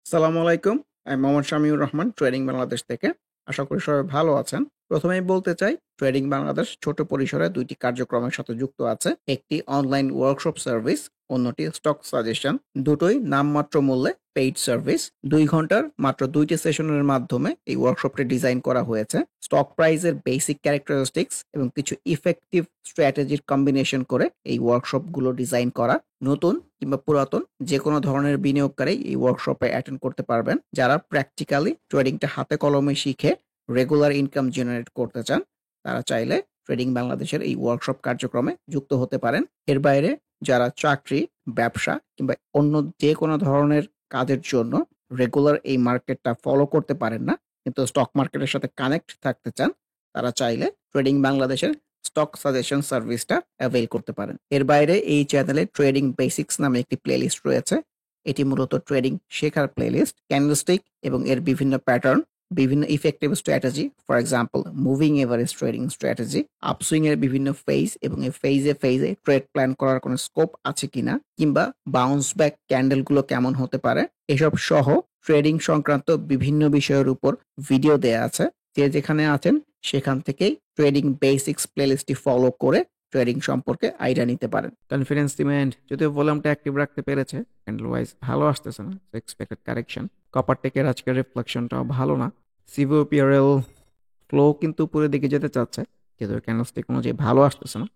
আসসালামু আলাইকুম। আমি মোহাম্মদ শামিউর রহমান ট্রেডিং বাংলাদেশ থেকে। আশা করি সবাই ভালো আছেন। প্রথমেই বলতে চাই ট্রেডিং বাংলাদেশ ছোট পরিসরে ২ টি কার্যক্রমের সাথে যুক্ত আছে। একটি অনলাইন ওয়ার্কশপ সার্ভিস, অন্যটি স্টক সাজেশন। দুটোই নামমাত্র মূল্যে পেইড সার্ভিস। ২ ঘন্টার মাত্র ২ টি সেশনের মাধ্যমে এই ওয়ার্কশপটি ডিজাইন করা হয়েছে। স্টক প্রাইসের বেসিক ক্যারেক্টারিস্টিক্স এবং কিছু ইফেক্টিভ স্ট্র্যাটেজির কম্বিনেশন করে এই ওয়ার্কশপগুলো ডিজাইন করা। নতুন কিংবা পুরাতন যেকোনো ধরনের বিনিয়োগকারী এই ওয়ার্কশপে অ্যাটেন্ড করতে পারবেন। যারা প্র্যাকটিক্যালি ট্রেডিংটা হাতে কলমে শিখে রেগুলার ইনকাম জেনারেট করতে চান, তারা চাইলে ট্রেডিং বাংলাদেশের এই ওয়ার্কশপ কার্যক্রমে যুক্ত হতে পারেন। এর বাইরে যারা চাকরি, ব্যবসা কিংবা অন্য যেকোনো ধরনের কাজের জন্য রেগুলার এই মার্কেটটা ফলো করতে পারেন না, কিন্তু স্টক মার্কেটের সাথে কানেক্ট থাকতে চান, তারা চাইলে ট্রেডিং বাংলাদেশের স্টক সাজেশন সার্ভিসটা অ্যাভেইল করতে পারেন। এর বাইরে এই চ্যানেলে ট্রেডিং বেসিক্স নামে একটি প্লেলিস্ট রয়েছে। এটি মূলত ট্রেডিং শেখার প্লেলিস্ট। ক্যান্ডেলস্টিক এবং এর বিভিন্ন প্যাটার্ন, বিভিন্ন effective strategy, for example moving average trading strategy, upswing এর বিভিন্ন ফেজ এবং এই ফেজে ট্রেড প্ল্যান করার কোনো স্কোপ আছে কিনা, কিংবা বাউন্স ব্যাক ক্যান্ডেলগুলো কেমন হতে পারে, এসব সহ ট্রেডিং সংক্রান্ত বিভিন্ন বিষয়ের উপর ভিডিও দেয়া আছে। যে যেখানে আছেন সেখান থেকেই ট্রেডিং বেসিক্স প্লেলিস্টটি ফলো করে ট্রেডিং সম্পর্কে আইডিয়া নিতে পারেন। কনফিডেন্স ডিমান্ড যদিও ভলিউমটা অ্যাক্টিভ রাখতে পেরেছে, ক্যান্ডেল ওয়াইজ ভালো আসতেছে না, এক্সপেক্টেড কারেকশন। কপার টেকের আজকের রিফ্লেকশনটাও ভালো না। সিভিওপিআরএল ফ্লো কিন্তু উপরের দিকে যেতে চাচ্ছে, কিন্তু ক্যান্ডেলস্টিক অনুযায়ী ভালো আসতেছে না।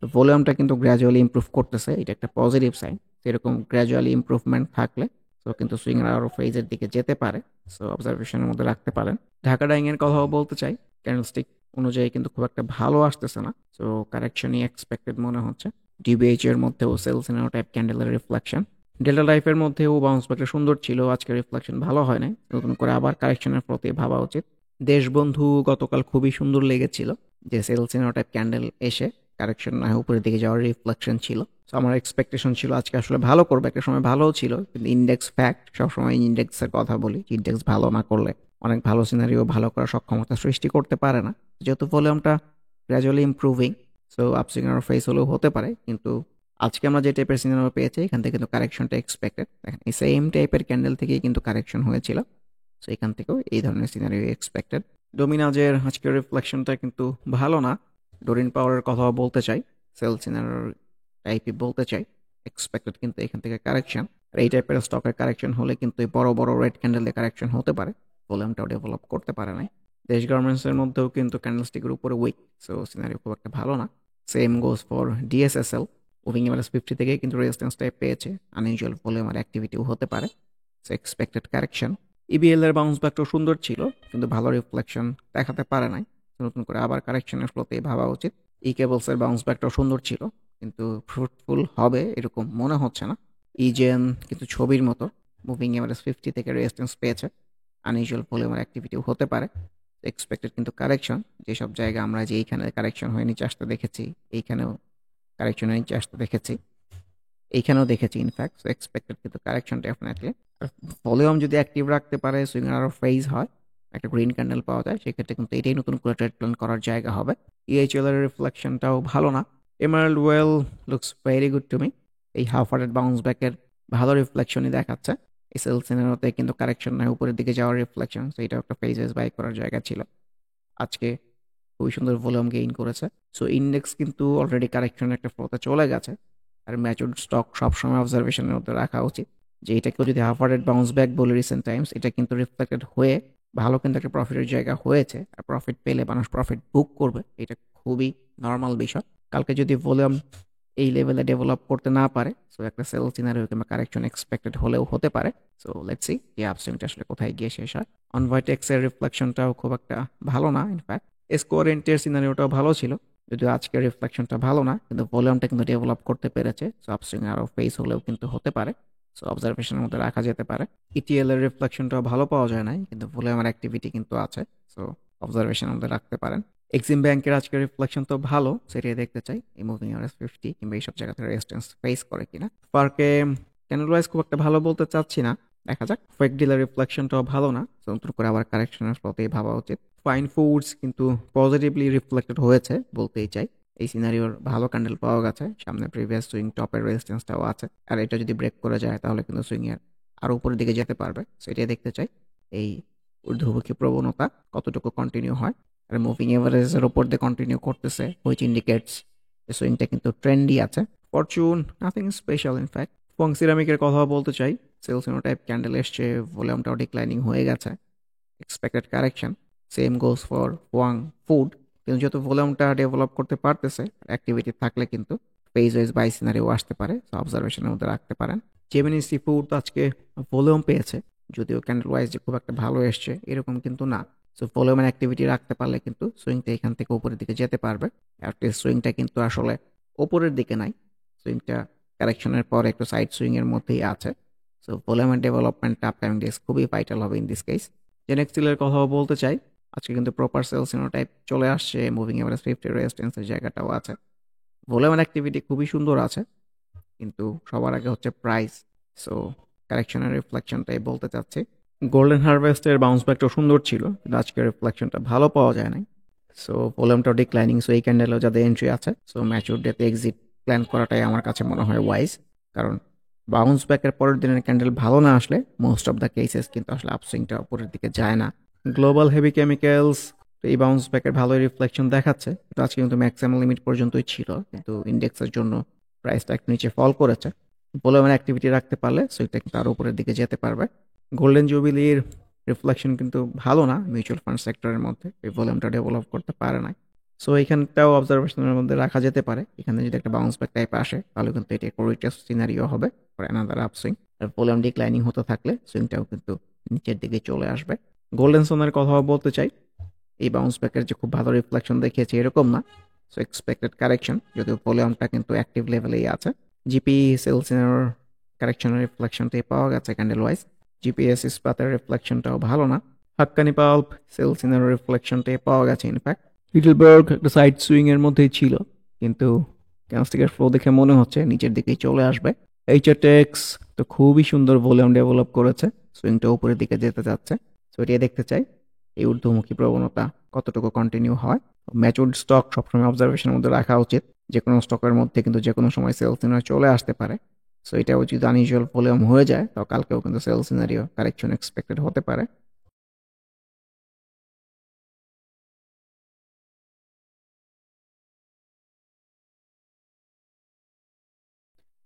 তো ভলিউমটা কিন্তু গ্র্যাজুয়ালি ইমপ্রুভ করতেছে, এটা একটা পজিটিভ সাইন। এরকম গ্র্যাজুয়ালি ইমপ্রুভমেন্ট থাকলে সো কিন্তু সুইং আরও ফেজের দিকে যেতে পারে, সো অবজারভেশনের মধ্যে রাখতে পারেন। ঢাকা ডাইং এর কথাও বলতে চাই, ক্যান্ডেলস্টিক অনুযায়ী কিন্তু খুব একটা ভালো আসতেছে না, সো কারেকশনই এক্সপেক্টেড মনে হচ্ছে। ডিবিএইচ এর মধ্যেও সেলস ইন টাইপ ক্যান্ডেলের রিফ্লেকশন। ডেল্টা লাইফের মধ্যেও বাউন্স ব্যাকটা সুন্দর ছিল, আজকের রিফ্লেকশন ভালো হয় নাই, নতুন করে আবার কারেকশনের প্রতি ভাবা উচিত। দেশবন্ধু গতকাল খুবই সুন্দর লেগেছিল, যে সেলস ইন টাইপ ক্যান্ডেল এসে কারেকশন না হয়ে উপরের দিকে যাওয়ার রিফ্লেকশন ছিল। সো আমার এক্সপেকটেশন ছিল আজকে আসলে ভালো করবে, একটা সময় ভালোও ছিল, কিন্তু ইন্ডেক্স ফ্যাক্ট, সবসময় ইন্ডেক্সের কথা বলি, ইন্ডেক্স ভালো না করলে অনেক ভালো সিনারিও ভালো করার সক্ষমতা সৃষ্টি করতে পারে না। যেহেতু ভলিউমটা গ্র্যাজুয়ালি ইমপ্রুভিং, সো আপসুইং আর ফেস হলেও হতে পারে, কিন্তু আজকে আমরা যে টাইপের সিনারিও পেয়েছি এখান থেকে কিন্তু কারেকশনটা এক্সপেক্টেড। দেখেন এই সেম টাইপের ক্যান্ডেল থেকেই কিন্তু কারেকশন হয়েছিল, সো এখান থেকেও এই ধরনের সিনারিও এক্সপেক্টেড। ডোমিনাজের আজকের রিফ্লেকশনটা কিন্তু ভালো না। ডোরিন পাওয়ারের কথাও বলতে চাই, সেল সিনারিওর টাইপই বলতে চাই, এক্সপেক্টেড কিন্তু এখান থেকে কারেকশন। আর এই টাইপের স্টকের কারেকশন হলে কিন্তু এই বড় বড় রেড ক্যান্ডেলে কারেকশন হতে পারে, ভলিউমটাও ডেভেলপ করতে পারে নাই। দেশ গার্মেন্টসের মধ্যেও কিন্তু ক্যান্ডেলস্টিকের উপরে উইক, সো সিনারিও খুব একটা ভালো না। Same goes for DSSL, moving average 50 থেকে কিন্তু রেজিস্ট্যান্স টাইপ পেয়েছে, আনইউজুয়াল ভলিউম আর অ্যাক্টিভিটিও হতে পারে, সো এক্সপেক্টেড কারেকশন। ইবিএল এর বাউন্স ব্যাকটাও সুন্দর ছিল, কিন্তু ভালো রিফ্লেকশন দেখাতে পারে নাই, নতুন করে আবার কারেকশনের ফ্লোতে ভাবা উচিত। ই কেবলস এর বাউন্স ব্যাকটাও সুন্দর ছিল, কিন্তু ফ্রুটফুল হবে এরকম মনে হচ্ছে না। ইজেন কিন্তু ছবির মতো মুভিং এভারেজ 50 থেকে রেজিস্ট্যান্স পেয়েছে, আনইউজুয়াল ভলিউমের অ্যাক্টিভিটিও হতে পারে, এক্সপেক্টেড কিন্তু কারেকশন। যেসব জায়গা আমরা যে এইখানে কারেকশন হয়ে নিচে আসতে দেখেছি, এইখানেও কারেকশন হয়ে নিচে আসতে দেখেছি, এইখানেও দেখেছি ইনফ্যাক্ট, সো এক্সপেক্টেড কিন্তু কারেকশন ডেফিনেটলি। আর ভলিউম যদি অ্যাক্টিভ রাখতে পারে, সুইং আরও ফেজ হয়, একটা গ্রিন ক্যান্ডেল পাওয়া যায়, সেক্ষেত্রে কিন্তু এটাই নতুন করে ট্রেড প্ল্যান করার জায়গা হবে। ইএইচএল এর রিফ্লেকশনটাও ভালো না। Emerald well looks very good to me, এই হাফ হার্টেড বাউন্স ব্যাকের ভালো রিফ্লেকশনই দেখাচ্ছে। এই সেল সিনারিওতে কিন্তু কারেকশন নয়, উপরের দিকে যাওয়ার রিফ্লেকশন, সো এটাও একটা ফেজেস বাই করার জায়গা ছিল। আজকে খুবই সুন্দর ভলিউম গেইন করেছে, সো ইন্ডেক্স কিন্তু অলরেডি কারেকশনের একটা ফ্লোতে চলে গেছে। আর ম্যাচুরড স্টক সবসময় অবজারভেশনের মধ্যে রাখা উচিত, যে এটাকেও যদি হাফ হার্টেড বাউন্স ব্যাক বলে রিসেন্ট টাইমস, এটা কিন্তু রিফ্লেক্টেড হয়ে ভালো কিন্তু একটা প্রফিটের জায়গা হয়েছে, আর প্রফিট পেলে মানুষ প্রফিট বুক করবে, এটা খুবই নর্মাল বিষয়। কালকে যদি ভলিউম এই লেভেলে ডেভেলপ করতে না পারে, সো একটা সেল সিনারিও কিংবা কারেকশন এক্সপেক্টেড হলেও হতে পারে। সো লেটস সি যে আপসুইংটা আসলে কোথায় গিয়ে শেষ হয়। অনভাইটেক্স এর রিফ্লেকশনটাও খুব একটা ভালো না, ইনফ্যাক্ট স্কোয়ারেন্টের সিনারিওটাও ভালো ছিল, যদিও আজকের রিফ্লেকশনটা ভালো না, কিন্তু ভলিউমটা কিন্তু ডেভেলপ করতে পেরেছে, সো আপসুইং আরও ফেস হলেও কিন্তু হতে পারে, সো অবজারভেশনের মধ্যে রাখা যেতে পারে। ইটিএল এর রিফ্লেকশনটাও ভালো পাওয়া যায় নাই, কিন্তু ভলিউমের অ্যাক্টিভিটি কিন্তু আছে, সো অবজারভেশনের মধ্যে রাখতে পারেন। এক্সিম ব্যাংকের আজকের রিফ্লেকশন তো ভালো, সেটাই দেখতে চাই এই মুভিং এভারেজ 50 কিংবা এইসব জায়গা থেকে রেজিস্ট্যান্স ফেস করে কিনা। পার্কে ক্যান্ডেল ওয়াইজ খুব একটা ভালো বলতে চাচ্ছি না, দেখা যাক। ফেক ডিলের রিফ্লেকশনটাও ভালো না, তো নতুন করে আবার কারেকশনের ফ্লোতেই ভাবা উচিত। ফাইন ফুডস কিন্তু পজিটিভলি রিফ্লেক্টেড হয়েছে বলতেই চাই, এই সিনারিওর ভালো ক্যান্ডেল পাওয়া গেছে, সামনে প্রিভিয়াস সুইং টপের রেজিস্ট্যান্সটাও আছে, আর এটা যদি ব্রেক করে যায় তাহলে কিন্তু সুইং এর আরো উপরের দিকে যেতে পারবে। সো এটাই দেখতে চাই এই ঊর্ধ্বমুখী প্রবণতা কতটুকু কন্টিনিউ হয়। আর মুভিং এভারেজের উপর দিয়ে কন্টিনিউ করতেছে, হুইচ ইন্ডিকেটস সুইংটা কিন্তু ট্রেন্ডি আছে। Fortune nothing special in fact. ফং সিরামিকের কথা বলতে চাই, সেলসিনো টাইপ ক্যান্ডেল এসছে, ভলিউমটাও ডিক্লাইনিং হয়ে গেছে, expected correction. Same goes for Wang food, কিন্তু যেহেতু ভলিউমটা ডেভেলপ করতে পারতেছে, অ্যাক্টিভিটি থাকলে কিন্তু ফেজ ওয়াইজ বাই সিনারিও আসতে পারে, সো অবজারভেশনের মধ্যে রাখতে পারেন। জেমিনি সি ফুড আজকে ভলিউম পেয়েছে, যদিও ক্যান্ডেল ওয়াইজ যে খুব একটা ভালো এসছে এরকম কিন্তু না। সো ভলিউমের অ্যাক্টিভিটি রাখতে পারলে কিন্তু সুইংটা এখান থেকে উপরের দিকে যেতে পারবে। অ্যাটলিস্ট সুইংটা কিন্তু আসলে ওপরের দিকে নাই, সুইংটা কারেকশনের পর একটু সাইড সুইং এর মধ্যেই আছে। সো ভলিউমের ডেভেলপমেন্টটা আপকামিং ডেজ খুবই ভাইটাল হবে ইন দিস কেস। জেনেক্সিলের কথাও বলতে চাই, আজকে কিন্তু প্রপার সেলস টাইপ চলে আসছে, মুভিং এভারেজ 50 রেজিস্ট্যান্সের জায়গাটাও আছে, ভলিউমের অ্যাক্টিভিটি খুবই সুন্দর আছে, কিন্তু সবার আগে হচ্ছে প্রাইস। সো কারেকশনের রিফ্লেকশনটাই বলতে চাচ্ছি। গোল্ডেন হারভেস্টের বাউন্স ব্যাকটা সুন্দর ছিল, কিন্তু আজকের রিফ্লেকশনটা ভালো পাওয়া যায় নাই। সো ভলিউমটাও ডিক্লাইনিং, সো এই ক্যান্ডেলেও যাদের এন্ট্রি আছে, সো ম্যাচুর ডেতে এক্সিট প্ল্যান করাটাই আমার কাছে মনে হয় ওয়াইজ। কারণ বাউন্স ব্যাকের পরের দিনের ক্যান্ডেল ভালো না আসলে মোস্ট অফ দ্য কেসেস কিন্তু আসলে আপসুইংটা উপরের দিকে যায় না। গ্লোবাল হেভি কেমিক্যালস এই বাউন্স ব্যাকের ভালোই রিফ্লেকশন দেখাচ্ছে, কিন্তু আজকে কিন্তু ম্যাক্সিমাম লিমিট পর্যন্তই ছিল, কিন্তু ইন্ডেক্সের জন্য প্রাইসটা একটু নিচে ফল করেছে। ভলিউমের অ্যাক্টিভিটি রাখতে পারলে সুইটা কিন্তু আরো উপরের দিকে যেতে পারবে। গোল্ডেন জুবিলির রিফ্লেকশন কিন্তু ভালো না মিউচুয়াল ফান্ড সেক্টরের মধ্যে, এই ভলিউমটা ডেভেলপ করতে পারে না। সো এখানটাও অবজারভেশনের মধ্যে রাখা যেতে পারে, এখানে যদি একটা বাউন্স ব্যাক টাইপ আসে তাহলে কিন্তু এটা একটা রিটেস্ট সিনারিও হবে ফর অ্যানাদার আপসুইং। আর ভলিউম ডিক্লাইনিং হতে থাকলে সুইংটাও কিন্তু নিচের দিকে চলে আসবে। গোল্ডেন সোনের কথাও বলতে চাই, এই বাউন্স ব্যাকের যে খুব ভালো রিফ্লেকশন দেখিয়েছে এরকম না, সো এক্সপেক্টেড কারেকশন, যদিও ভলিউমটা কিন্তু অ্যাক্টিভ লেভেলেই আছে। জিপি সেলসিনোর কারেকশনের রিফ্লেকশনটাই পাওয়া গেছে ক্যান্ডেল ওয়াইজ। জিপিএস ইস্পাতের রিফ্লেকশনটাও ভালো না। হাক্কানি পাল্প সেলসিনোর রিফ্লেকশনটাই পাওয়া গেছে ইনফ্যাক্ট। লিটলবার্গ একটা সাইড সুইং এর মধ্যেই ছিল, কিন্তু ক্যান্ডেলস্টিকের ফ্লো দেখে মনে হচ্ছে নিচের দিকেই চলে আসবে। এইচআরটেক্স তো খুবই সুন্দর ভলিউম ডেভেলপ করেছে, সুইংটা উপরের দিকে যেতে যাচ্ছে, সো এটি দেখতে চাই এই ঊর্ধ্বমুখী প্রবণতা কতটুকু কন্টিনিউ হয়। ম্যাচুরড স্টক সবসময় অবজারভেশনের মধ্যে রাখা উচিত, যে কোনো স্টকের মধ্যে কিন্তু যে কোনো সময় সেল সিনারিও চলে আসতে পারে। সো এটাও যদি আনইউজুয়াল ভলিউম হয়ে যায় তো কালকেও কিন্তু সেল সিনারিও কারেকশন এক্সপেক্টেড হতে পারে।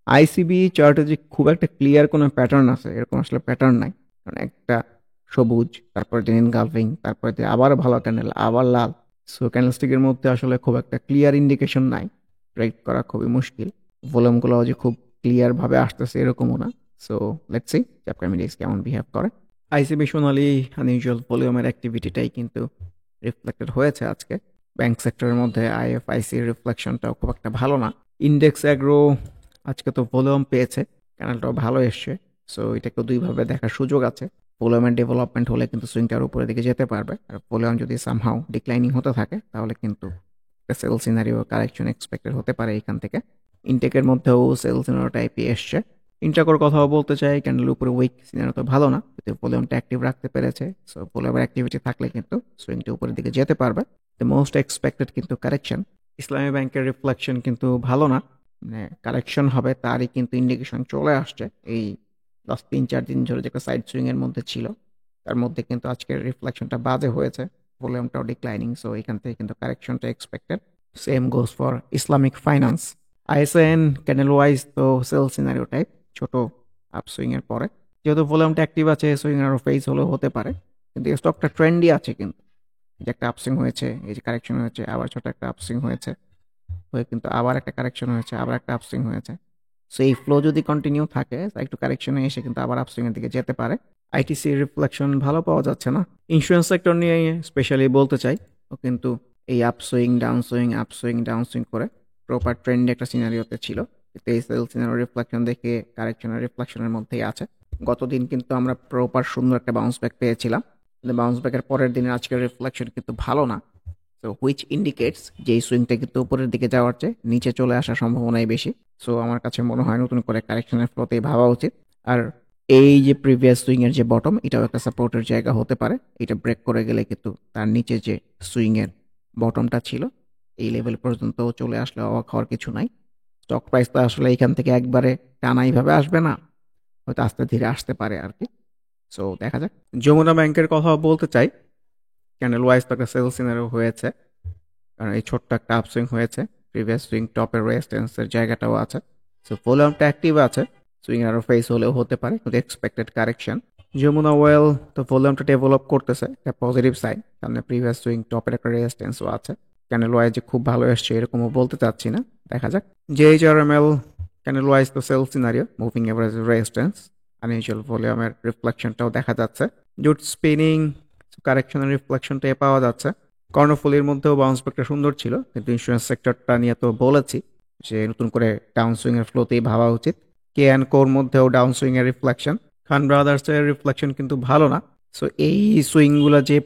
আইসিবি চার্টে যে খুব একটা ক্লিয়ার কোনো প্যাটার্ন আছে এরকম আসলে প্যাটার্ন নাই, কারণ একটা সবুজ, তারপর দিন গালফিং, তারপরে আবার ভালো ক্যান্ডেল, আবার লাল। সো ক্যান্ডেলস্টিকের মধ্যে আসলে খুব একটা ক্লিয়ার ইন্ডিকেশন নাই, ট্রেড করা খুবই মুশকিল। ভলিউমগুলো যে খুব ক্লিয়ার ভাবে আসতেছে এরকমও না। So let's see upcoming days কেমন বিহেভ করে। আইসিবি সোনালি আনইউজুয়াল ভলিউমের অ্যাক্টিভিটিটাই কিন্তু রিফ্লেক্টেড হয়েছে আজকে। ব্যাংক সেক্টরের মধ্যে আইএফআইসির রিফ্লেকশনটাও খুব একটা ভালো না। ইন্ডেক্স অ্যাগ্রো আজকে তো ভলিউম পেয়েছে, ক্যানেলটাও ভালো এসছে, সো এটাকে দুইভাবে দেখার সুযোগ আছে। ভলিউমের ডেভেলপমেন্ট হলে কিন্তু সুইংটার উপরের দিকে যেতে পারবে, আর ভলিউম যদি সামহাও ডিক্লাইনিং হতে থাকে তাহলে কিন্তু সেল সিনারিও কারেকশন এক্সপেক্টেড হতে পারে এখান থেকে। ইনটেকের মধ্যেও সেল সিনারিও টাইপই এসছে। ইন্টাকোর কথাও বলতে চাই, ক্যান্ডেলের উপরে উইক সিনারিও তো ভালো না, কিন্তু ভলিউমটা অ্যাক্টিভ রাখতে পেরেছে, সো ভলিউমের অ্যাক্টিভিটি থাকলে কিন্তু সুইংটা উপরের দিকে যেতে পারবে। দ্য মোস্ট এক্সপেক্টেড কিন্তু কারেকশন। ইসলামী ব্যাংকের রিফ্লেকশন কিন্তু ভালো না, মানে কারেকশন হবে তারই কিন্তু ইন্ডিকেশন চলে আসছে। এই লাস্ট 3-4 দিন ধরে যে একটা সাইড সুইং এর মধ্যে ছিল তার মধ্যে কিন্তু আজকের রিফ্লেকশনটা বাজে হয়েছে, ভলিউমটাও ডিক্লাইনিং, সো এখান থেকে কিন্তু কারেকশনটা expected. Same goes for Islamic finance. ISN candle wise তো সেল সিনারিও টাইপ, ছোট আপ সুইং এর পরে, যেহেতু ভলিউমটা অ্যাক্টিভ আছে সুইং আরও ফেস হলেও হতে পারে, কিন্তু এই স্টকটা ট্রেন্ডই আছে, কিন্তু যে একটা আপসুইং হয়েছে, এই যে কারেকশন হয়েছে, আবার ছোট একটা আপসুইং হয়েছে, হয়ে কিন্তু আবার একটা কারেকশন হয়েছে, আবার একটা আপসুইং হয়েছে। সো এই ফ্লো যদি কন্টিনিউ থাকে একটু কারেকশনে এসে কিন্তু আবার আপসুইং এর দিকে যেতে পারে। আইটিসি রিফ্লেকশন ভালো পাওয়া যাচ্ছে না। ইন্স্যুরেন্স সেক্টর নিয়ে স্পেশালি বলতে চাই, ও কিন্তু এই আপসুইং ডাউন সুইং করে প্রপার ট্রেন্ডে একটা সিনারিওতে ছিল, কিন্তু এই সেল সিনারিও রিফ্লেকশন দেখে কারেকশনের রিফ্লেকশনের মধ্যেই আছে। গতদিন কিন্তু আমরা প্রপার সুন্দর একটা বাউন্স ব্যাক পেয়েছিলাম, কিন্তু বাউন্স ব্যাকের পরের দিনের আজকের রিফ্লেকশন কিন্তু ভালো না। সো হুইচ ইন্ডিকেটস যে এই সুইংটা কিন্তু উপরের দিকে যাওয়ার চেয়ে নিচে চলে আসার সম্ভাবনাই বেশি। সো আমার কাছে মনে হয় নতুন করে কারেকশনের ফ্লোতেই ভাবা উচিত। আর এই যে প্রিভিয়াস সুইং এর যে বটম, এটাও একটা সাপোর্টের জায়গা হতে পারে, এটা ব্রেক করে গেলে কিন্তু তার নিচে যে সুইং এর বটমটা ছিল এই লেভেল পর্যন্ত চলে আসলে অবাক হওয়ার কিছু নাই। স্টক প্রাইস তো আসলে এখান থেকে একবারে টানা এইভাবে আসবে না, হয়তো আস্তে ধীরে আসতে পারে আর কি। সো দেখা যাক। যমুনা ব্যাংকের কথা বলতে চাই, ক্যান্ডেল ওয়াইজ তো একটা সেল সিনারিও হয়েছে, কারণ এই ছোট্ট একটা আপসুইং হয়েছে, প্রিভিয়াস সুইং টপের রেজিস্ট্যান্সের জায়গাটাও আছে। সো ভলিউমটা অ্যাক্টিভ আছে, সুইং আরও ফেস হলেও হতে পারে কিন্তু এক্সপেক্টেড কারেকশন। যমুনা ওয়েল তো ভলিউমটা ডেভেলপ করতেছে, একটা পজিটিভ সাইন। সামনে প্রিভিয়াস সুইং টপের একটা রেজিস্ট্যান্সও আছে। ক্যান্ডেল ওয়াইজ যে খুব ভালো এসছে এরকমও বলতে চাচ্ছি না, দেখা যাক। JHRML ক্যান্ডেল ওয়াইজ তো sell scenario, moving average resistance, unusual ভলিউমের রিফ্লেকশনটাও দেখা যাচ্ছে। জুট স্পিনিং কারেকশনের রিফ্লেকশনটা পাওয়া যাচ্ছে। কর্ণফুলির মধ্যেও বাউন্স ব্যাকটা সুন্দর ছিল, কিন্তু ইন্স্যুরেন্স সেক্টরটা নিয়ে তো বলেছি যে নতুন করে ডাউন সুইং এর ফ্লোতেই ভাবা উচিত। কে অ্যান্ড কোর মধ্যেও ডাউন সুইং এর রিফ্লেকশন, খান ব্রাদার্স এর রিফ্লেকশন কিন্তু ভালো না। সো এই সুইংগুলো যে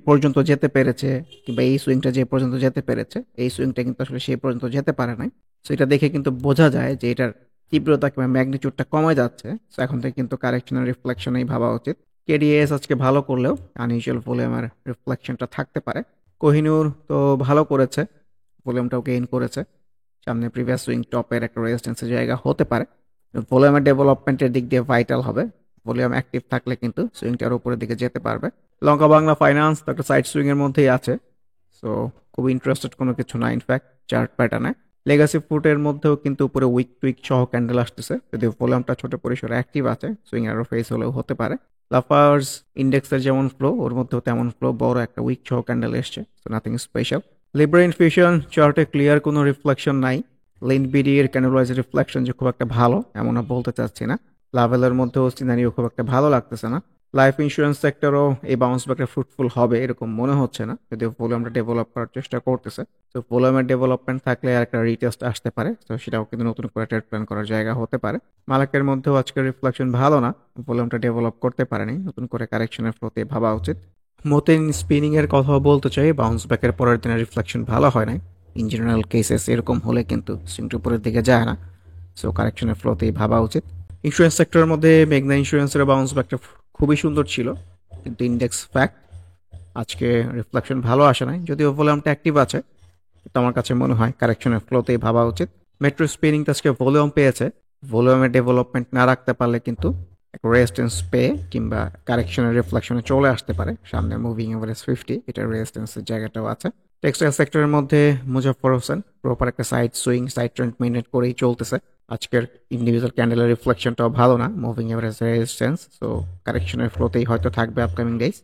পর্যন্ত যেতে পেরেছে, কিংবা এই সুইংটা যে পর্যন্ত যেতে পেরেছে, এই সুইংটা কিন্তু আসলে সেই পর্যন্ত যেতে পারে নাই। সো এটা দেখে কিন্তু বোঝা যায় যে এটার তীব্রতা কিংবা ম্যাগনিটিউডটা কমে যাচ্ছে। সো এখন থেকে কিন্তু কারেকশনের রিফ্লেকশনেই ভাবা উচিত। কেডিএস আজকে ভালো করলেও আনইউজুয়াল ভলিউমের রিফ্লেকশনটা থাকতে পারে। কোহিনূর তো ভালো করেছে, ভলিউমটাও গেইন করেছে। সামনে প্রিভিয়াস সুইং টপের একটা রেজিস্ট্যান্সের জায়গা হতে পারে। ভলিউমের ডেভেলপমেন্টের দিক দিয়ে ভাইটাল হবে, ভলিউম অ্যাক্টিভ থাকলে কিন্তু সুইংটার উপরের দিকে যেতে পারবে। লঙ্কা বাংলা ফাইন্যান্স তো একটা সাইড সুইং এর মধ্যেই আছে, সো খুব ইন্টারেস্টেড কোনো কিছু না ইনফ্যাক্ট চার্ট প্যাটার্নে। লেগাসি ফুটের মধ্যেও কিন্তু উপরে উইক টুইক সহ ক্যান্ডেল আসতেছে, যদি ভলিউমটা ছোট পরিসরে অ্যাক্টিভ আছে, সুইং আরও ফেস হলেও হতে পারে। লাফার্স ইন্ডেক্সের যেমন ফ্লো, ওর মধ্যেও তেমন ফ্লো, বড় একটা উইক সহ ক্যান্ডেল এসছে, so nothing special. Libra infusion চার্টে ক্লিয়ার কোনো রিফ্লেকশন নাই। লিন বিডি এর ক্যান্ডেলওয়াইজ রিফ্লেকশন যে খুব একটা ভালো এমনও বলতে চাচ্ছি না। লাভেলের মধ্যেও সিনারিও খুব একটা ভালো লাগতেছে না। লাইফ ইন্স্যুরেন্স সেক্টরও এই বাউন্স ব্যাকটা ফ্রুটফুল হবে এরকম মনে হচ্ছে না, যদিও ভলিউমটা ডেভেলপ করার চেষ্টা করতেছে। তো ভলিউমের ডেভেলপমেন্ট থাকলে আর একটা রিটেস্ট আসতে পারে, তো সেটাও কিন্তু নতুন করে ট্রেড প্ল্যান করার জায়গা হতে পারে। মালাকের মধ্যেও আজকের রিফ্লেকশন ভালো না, ভলিউমটা ডেভেলপ করতে পারেনি, নতুন করে কারেকশনের ফ্লোতে ভাবা উচিত। মতিন স্পিনিং এর কথা বলতে চাই, বাউন্স ব্যাকের পরের দিনের রিফ্লেকশন ভালো হয় নাই। ইন জেনারেল কেসেস এরকম হলে কিন্তু সুইংটা উপরের দিকে যায় না, সো কারেকশনের ফ্লোতেই ভাবা উচিত। ইন্স্যুরেন্স সেক্টরের মধ্যে মেঘনা ইন্স্যুরেন্সের বাউন্স ব্যাকটা খুবই সুন্দর ছিল, কিন্তু ইন্ডেক্স ফ্যাক্ট আজকে রিফ্লেকশন ভালো আসে নাই, যদিও ভলিউমটা অ্যাক্টিভ আছে। তো আমার কাছে মনে হয় কারেকশনের ফ্লোতেই ভাবা উচিত। মেট্রো স্পিনিং আজকে ভলিউম পেয়েছে, ভলিউমের ডেভেলপমেন্ট না রাখতে পারলে কিন্তু রেজিস্ট্যান্স পেয়ে কিংবা কারেকশনের রিফ্লেকশনে চলে আসতে পারে। সামনে মুভিং এভারেজ 50, এটার রেজিস্ট্যান্সের জায়গাটাও আছে। টেক্সটাইল সেক্টরের মধ্যে মুজাফর হোসেন প্রপার একটা side swing side trend maintain করেই চলতেছে। আজকের ইন্ডিভিজুয়াল ক্যান্ডেলের রিফ্লেকশনটাও ভালো না, মুভিং এভারেজ রেজিস্ট্যান্স, সো কারেকশনের ফ্লোতেই হয়তো থাকবে upcoming days.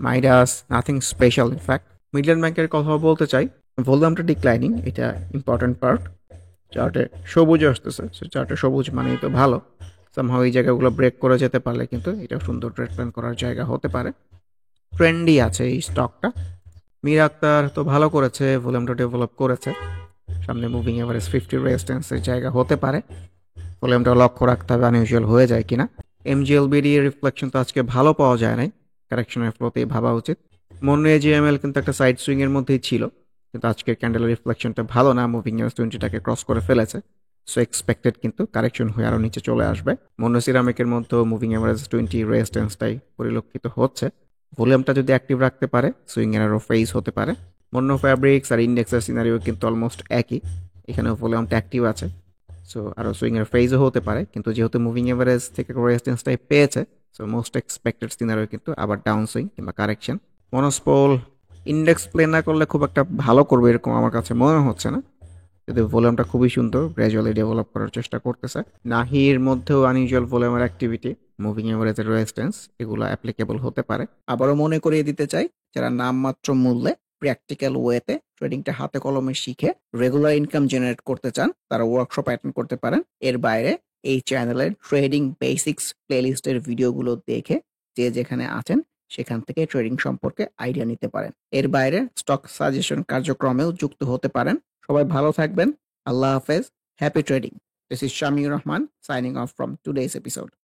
Midas nothing special in fact. Midland ব্যাংকের কথা বলতে চাই, ভলিউমটা ডিক্লাইনিং, এটা ইম্পর্টেন্ট পার্ট। চার্টে সবুজ আসতেছে, সো চার্টে সবুজ মানেই তো ভালো। সামহাও এই জায়গাগুলো ব্রেক করে যেতে পারলে কিন্তু এটা সুন্দর ট্রেড প্ল্যান করার জায়গা হতে পারে। ট্রেন্ডি আছে এই স্টকটা। মীর আক্তার তো ভালো করেছে, ভলিউমটা ডেভেলপ করেছে। সামনে মুভিং এভারেজ 50 রেজিস্ট্যান্সের জায়গা হতে পারে, ভলিউমটা লক্ষ্য রাখতে হবে আনইউজুয়াল হয়ে যায় কিনা। MGLBD এর রিফ্লেকশন তো আজকে ভালো পাওয়া যায় নাই, কারেকশনের ফ্লোতেই ভাবা উচিত। মনে জিএমএল কিন্তু একটা সাইড সুইং এর মধ্যেই ছিল, কিন্তু আজকের ক্যান্ডেলের রিফ্লেকশনটা ভালো না, মুভিং এভারেজ 20টাকে ক্রস করে ফেলেছে। সো এক্সপেক্টেড কিন্তু কারেকশন হয়ে আরও নিচে চলে আসবে। মনো সিরামিকের মধ্যেও মুভিং এভারেজ 20 রেজিস্ট্যান্সটাই পরিলক্ষিত হচ্ছে। ভলিউমটা যদি অ্যাক্টিভ রাখতে পারে, সুইং এর আরও ফেস হতে পারে। মন্য ফ্যাব্রিক্স আর ইন্ডেক্সের সিনারিও কিন্তু অলমোস্ট একই, এখানেও ভলিউমটা অ্যাক্টিভ আছে, সো আরও সুইং এর ফেজও হতে পারে। কিন্তু যেহেতু মুভিং এভারেজ থেকে রেজিস্ট্যান্সটাই পেয়েছে, সো মোস্ট এক্সপেক্টেড সিনারিও কিন্তু আবার ডাউন সুইং কিংবা কারেকশন। মনোস্পল ইন্ডেক্স প্লে না করলে খুব একটা ভালো করবে এরকম আমার কাছে মনে হচ্ছে না, যদি ভলিউমটা খুবই সুন্দর গ্র্যাজুয়ালি ডেভেলপ করার চেষ্টা করতেছে। নাহির মধ্যেও আনইউজুয়াল ভলিউমের অ্যাক্টিভিটি, মুভিং এভারেজের রেজিস্ট্যান্স, এগুলো অ্যাপ্লিকেবল হতে পারে। আবারও মনে করিয়ে দিতে চাই, যারা নামমাত্র মূল্যে প্র্যাকটিক্যাল ওয়েতে ট্রেডিংটা হাতে কলমে শিখে রেগুলার ইনকাম জেনারেট করতে চান, তারা ওয়ার্কশপ অ্যাটেন্ড করতে পারেন। এর বাইরে এই চ্যানেলের ট্রেডিং বেসিক্স প্লেলিস্টের ভিডিওগুলো দেখে যে যেখানে আছেন সেখান থেকে ট্রেডিং সম্পর্কে আইডিয়া নিতে পারেন। এর বাইরে স্টক সাজেশন কার্যক্রমেও যুক্ত হতে পারেন। সবাই ভালো থাকবেন। আল্লাহ হাফেজ। Happy trading. This is Shamir Rahman signing off from today's episode.